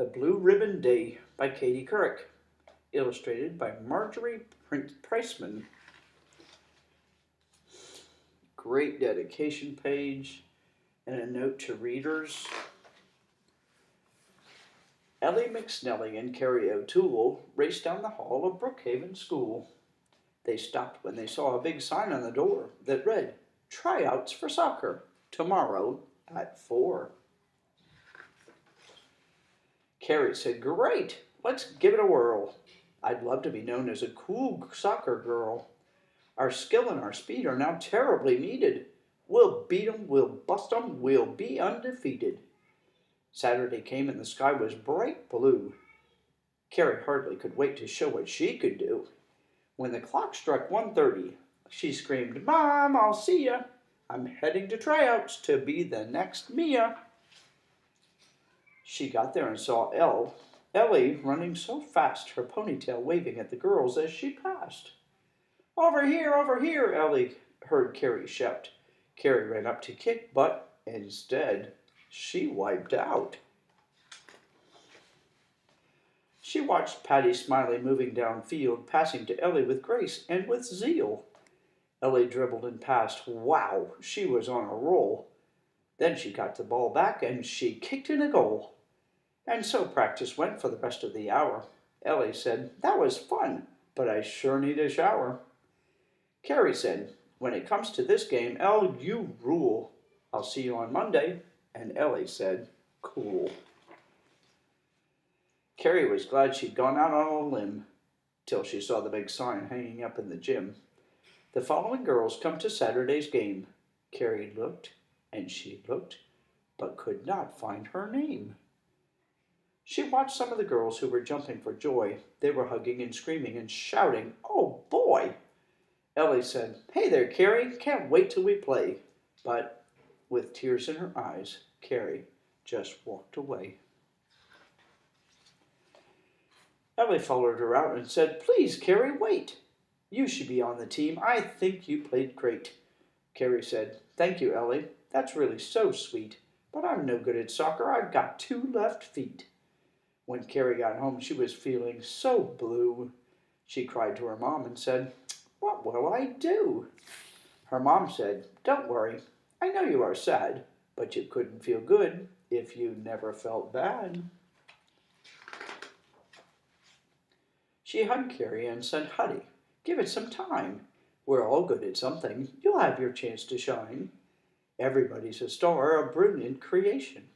The Blue Ribbon Day by Katie Couric, illustrated by Marjorie Priceman. Great dedication page and a note to readers. Ellie McSnelly and Carrie O'Toole raced down the hall of Brookhaven School. They stopped when they saw a big sign on the door that read, "Tryouts for soccer, tomorrow at 4." Carrie said, "Great, let's give it a whirl. I'd love to be known as a cool soccer girl. Our skill and our speed are now terribly needed. We'll beat 'em, we'll bust 'em, we'll be undefeated." Saturday came and the sky was bright blue. Carrie hardly could wait to show what she could do. When the clock struck 1:30, she screamed, "Mom, I'll see ya. I'm heading to tryouts to be the next Mia." She got there and saw Ellie running so fast, her ponytail waving at the girls as she passed. Over here," Ellie heard Carrie shout. Carrie ran up to kick, but instead, she wiped out. She watched Patty Smiley moving downfield, passing to Ellie with grace and with zeal. Ellie dribbled and passed. Wow, she was on a roll. Then she got the ball back and she kicked in a goal. And so practice went for the rest of the hour. Ellie said, "That was fun, but I sure need a shower." Carrie said, "When it comes to this game, Elle, you rule. I'll see you on Monday." And Ellie said, "Cool." Carrie was glad she'd gone out on a limb, till she saw the big sign hanging up in the gym. The following girls come to Saturday's game. Carrie looked, and she looked, but could not find her name. She watched some of the girls who were jumping for joy. They were hugging and screaming and shouting, "Oh boy!" Ellie said, "Hey there, Carrie, can't wait till we play." But with tears in her eyes, Carrie just walked away. Ellie followed her out and said, "Please, Carrie, wait. You should be on the team. I think you played great." Carrie said, "Thank you, Ellie. That's really so sweet. But I'm no good at soccer. I've got 2 left feet." When Carrie got home, she was feeling so blue. She cried to her mom and said, "What will I do?" Her mom said, "Don't worry. I know you are sad, but you couldn't feel good if you never felt bad." She hugged Carrie and said, "Honey, give it some time. We're all good at something. You'll have your chance to shine. Everybody's a star, a brilliant creation.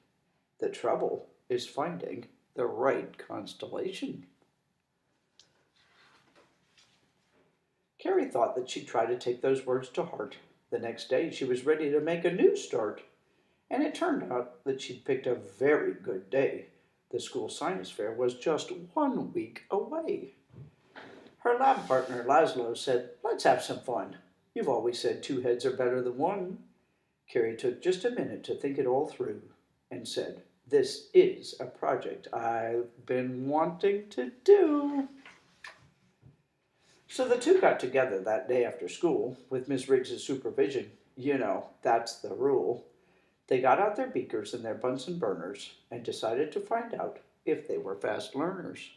The trouble is finding the right constellation." Carrie thought that she'd try to take those words to heart. The next day, she was ready to make a new start. And it turned out that she'd picked a very good day. The school science fair was just 1 week away. Her lab partner, Laszlo, said, "Let's have some fun. You've always said 2 heads are better than 1. Carrie took just a minute to think it all through and said, "This is a project I've been wanting to do." So the two got together that day after school with Miss Riggs' supervision. You know, that's the rule. They got out their beakers and their Bunsen burners and decided to find out if they were fast learners.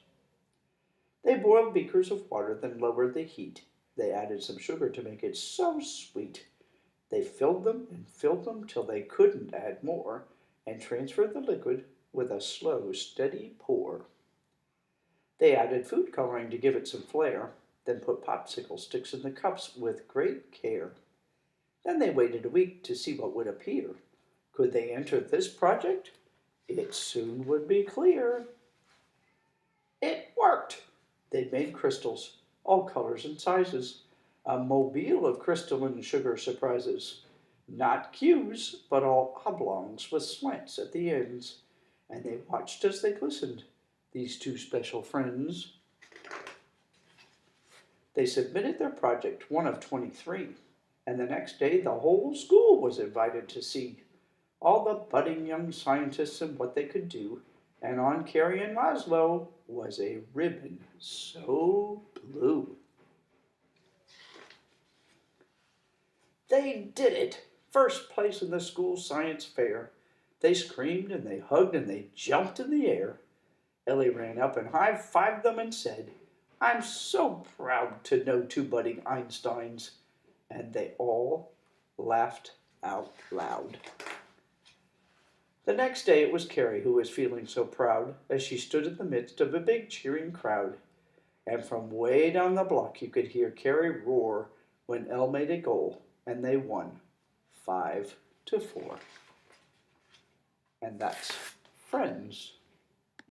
They boiled beakers of water, then lowered the heat. They added some sugar to make it so sweet. They filled them till they couldn't add more, and transferred the liquid with a slow, steady pour. They added food coloring to give it some flair, then put popsicle sticks in the cups with great care. Then they waited a week to see what would appear. Could they enter this project? It soon would be clear. It worked! They'd made crystals, all colors and sizes, a mobile of crystalline sugar surprises. Not cues, but all oblongs with slants at the ends. And they watched as they glistened, these 2 special friends. They submitted their project, one of 23, and the next day the whole school was invited to see all the budding young scientists and what they could do, and on Carrie and Laszlo was a ribbon so blue. They did it! First place in the school science fair. They screamed and they hugged and they jumped in the air. Ellie ran up and high-fived them and said, "I'm so proud to know two budding Einsteins." And they all laughed out loud. The next day it was Carrie who was feeling so proud as she stood in the midst of a big cheering crowd. And from way down the block you could hear Carrie roar when Elle made a goal and they won 5-4. And that's Friends.